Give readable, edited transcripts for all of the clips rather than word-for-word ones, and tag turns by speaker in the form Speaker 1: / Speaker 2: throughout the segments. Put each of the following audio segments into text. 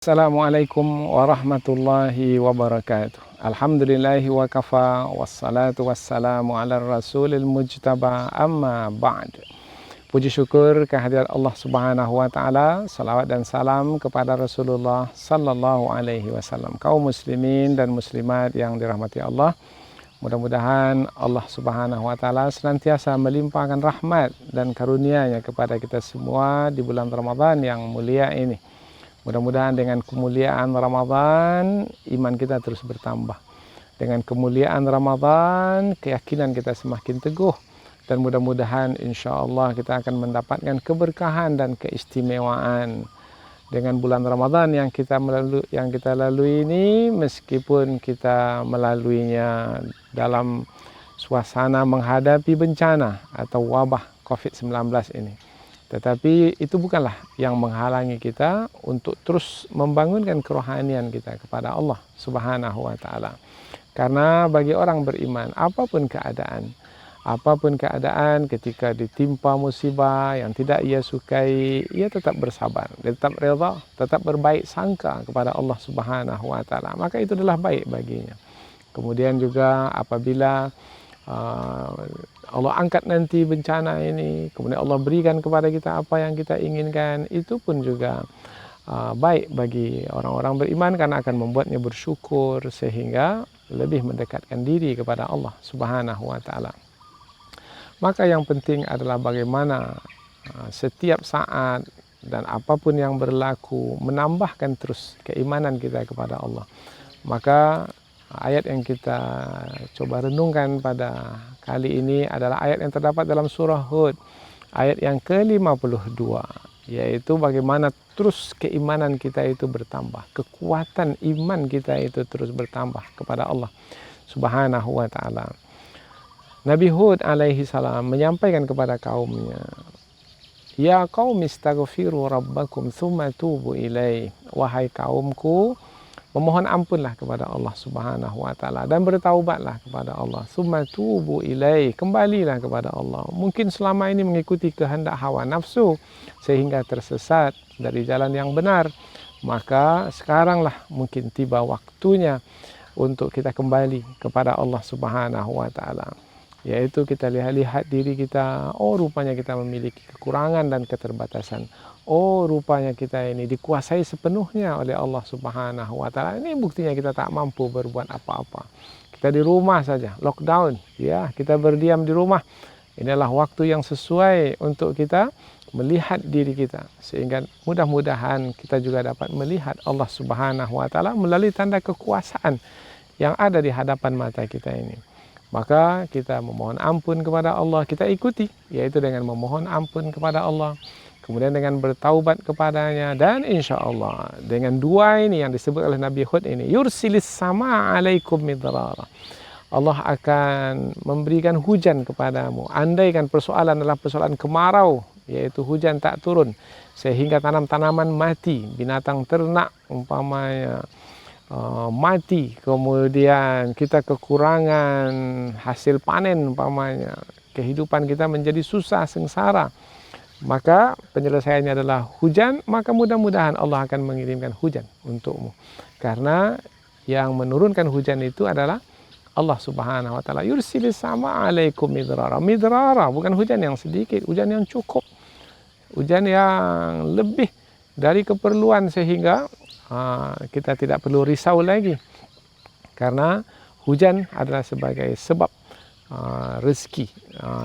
Speaker 1: Assalamualaikum warahmatullahi wabarakatuh. Alhamdulillahi wa kafa, wassalatu wassalamu ala rasulil mujtaba, amma ba'd. Puji syukur kehadirat Allah subhanahu wa ta'ala, salawat dan salam kepada Rasulullah sallallahu alaihi wasallam. Kaum muslimin dan muslimat yang dirahmati Allah, mudah-mudahan Allah subhanahu wa ta'ala senantiasa melimpahkan rahmat dan karunia-Nya kepada kita semua di bulan Ramadan yang mulia ini. Mudah-mudahan dengan kemuliaan Ramadan, iman kita terus bertambah. Dengan kemuliaan Ramadan, keyakinan kita semakin teguh. Dan mudah-mudahan insya Allah kita akan mendapatkan keberkahan dan keistimewaan. Dengan bulan Ramadan yang kita lalui ini, meskipun kita melaluinya dalam suasana menghadapi bencana atau wabah COVID-19 ini. Tetapi itu bukanlah yang menghalangi kita untuk terus membangunkan kerohanian kita kepada Allah Subhanahu wa ta'ala. Karena bagi orang beriman, apapun keadaan ketika ditimpa musibah yang tidak ia sukai, ia tetap bersabar, dia tetap redha, tetap berbaik sangka kepada Allah Subhanahu wa ta'ala. Maka itu adalah baik baginya. Kemudian juga apabila Allah angkat nanti bencana ini, kemudian Allah berikan kepada kita apa yang kita inginkan, itu pun juga baik bagi orang-orang beriman karena akan membuatnya bersyukur sehingga lebih mendekatkan diri kepada Allah Subhanahu wa ta'ala. Maka yang penting adalah bagaimana setiap saat dan apapun yang berlaku menambahkan terus keimanan kita kepada Allah. Maka ayat yang kita coba renungkan pada kali ini adalah ayat yang terdapat dalam surah Hud, ayat yang ke-52, yaitu bagaimana terus keimanan kita itu bertambah, kekuatan iman kita itu terus bertambah kepada Allah Subhanahu wa ta'ala. Nabi Hud alaihi salam menyampaikan kepada kaumnya, "Ya qaum istaghfiru rabbakum tsumma tubu ilaih." Wahai kaumku, memohon ampunlah kepada Allah Subhanahu wa ta'ala dan bertaubatlah kepada Allah. Tsumma tubu ilaih, kembalilah kepada Allah. Mungkin selama ini mengikuti kehendak hawa nafsu sehingga tersesat dari jalan yang benar. Maka sekaranglah mungkin tiba waktunya untuk kita kembali kepada Allah Subhanahu wa ta'ala. Yaitu kita lihat diri kita, oh rupanya kita memiliki kekurangan dan keterbatasan. Oh rupanya kita ini dikuasai sepenuhnya oleh Allah Subhanahu wa ta'ala. Ini buktinya kita tak mampu berbuat apa-apa. Kita di rumah saja, lockdown, ya, kita berdiam di rumah. Inilah waktu yang sesuai untuk kita melihat diri kita, sehingga mudah-mudahan kita juga dapat melihat Allah Subhanahu wa ta'ala melalui tanda kekuasaan yang ada di hadapan mata kita ini. Maka kita memohon ampun kepada Allah, kita ikuti, yaitu dengan memohon ampun kepada Allah, kemudian dengan bertaubat kepadanya, dan insya Allah dengan dua ini yang disebut oleh Nabi Hud ini, yursilis sama alaikum midrara, Allah akan memberikan hujan kepadamu. Andaikan persoalan adalah persoalan kemarau, yaitu hujan tak turun sehingga tanam-tanaman mati, binatang ternak umpamanya mati, kemudian kita kekurangan hasil panen umpamanya, kehidupan kita menjadi susah, sengsara, maka penyelesaiannya adalah hujan. Maka mudah-mudahan Allah akan mengirimkan hujan untukmu, karena yang menurunkan hujan itu adalah Allah Subhanahu wa ta'ala. Yursilis sama alaikum midrara, midrara bukan hujan yang sedikit, hujan yang cukup, hujan yang lebih dari keperluan, sehingga kita tidak perlu risau lagi, karena hujan adalah sebagai sebab rezeki,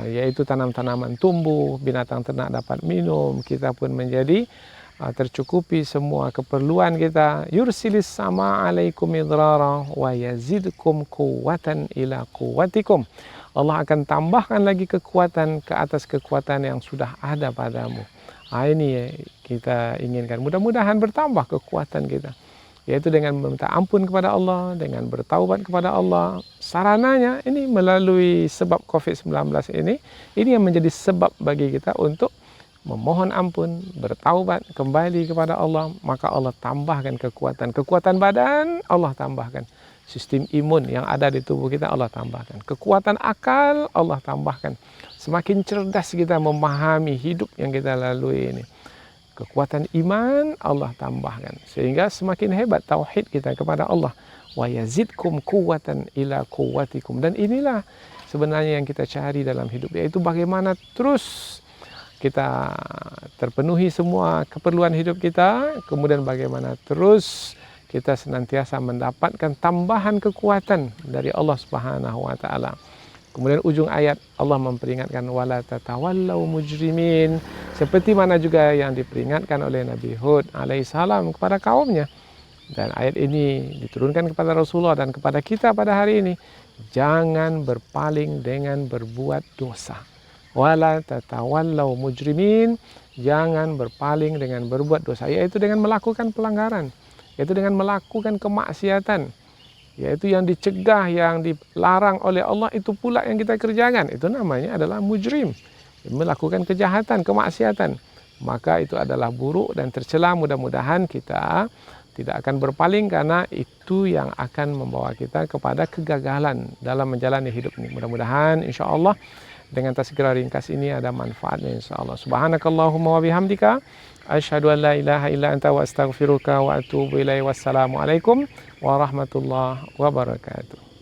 Speaker 1: yaitu tanam-tanaman tumbuh, binatang ternak dapat minum, kita pun menjadi tercukupi semua keperluan kita. Yursilis sama alaikum midrara wa yazidkum quwwatan ila quwwatikum, Allah akan tambahkan lagi kekuatan ke atas kekuatan yang sudah ada padamu. Ini kita inginkan, mudah-mudahan bertambah kekuatan kita, yaitu dengan meminta ampun kepada Allah, dengan bertaubat kepada Allah. Sarananya ini melalui sebab COVID-19 ini yang menjadi sebab bagi kita untuk memohon ampun, bertaubat, kembali kepada Allah. Maka Allah tambahkan kekuatan badan, Allah tambahkan sistem imun yang ada di tubuh kita, Allah tambahkan kekuatan akal, Allah tambahkan. Semakin cerdas kita memahami hidup yang kita lalui ini. kekuatan iman Allah tambahkan, sehingga semakin hebat tauhid kita kepada Allah. Wa yazidkum quwwatan ila quwwatikum. Dan inilah sebenarnya yang kita cari dalam hidup, yaitu bagaimana terus kita terpenuhi semua keperluan hidup kita, kemudian bagaimana terus kita senantiasa mendapatkan tambahan kekuatan dari Allah Subhanahu wa taala. Kemudian ujung ayat Allah memperingatkan wala tatawallau mujrimin, seperti mana juga yang diperingatkan oleh Nabi Hud alaihissalam kepada kaumnya. Dan ayat ini diturunkan kepada Rasulullah dan kepada kita pada hari ini, jangan berpaling dengan berbuat dosa. Wala tatawallau mujrimin, jangan berpaling dengan berbuat dosa, yaitu dengan melakukan pelanggaran, yaitu dengan melakukan kemaksiatan, yaitu yang dicegah, yang dilarang oleh Allah, itu pula yang kita kerjakan. Itu namanya adalah mujrim, melakukan kejahatan, kemaksiatan. Maka itu adalah buruk dan tercela. Mudah-mudahan kita tidak akan berpaling, karena itu yang akan membawa kita kepada kegagalan dalam menjalani hidup ini. Mudah-mudahan insya Allah dengan tazkirah ringkas ini ada manfaatnya insya Allah. Subhanakallahumma wa bihamdika asyhadu an la ilaha illa anta wa astaghfiruka wa atubu ilaihi. Wassalamualaikum warahmatullahi wabarakatuh.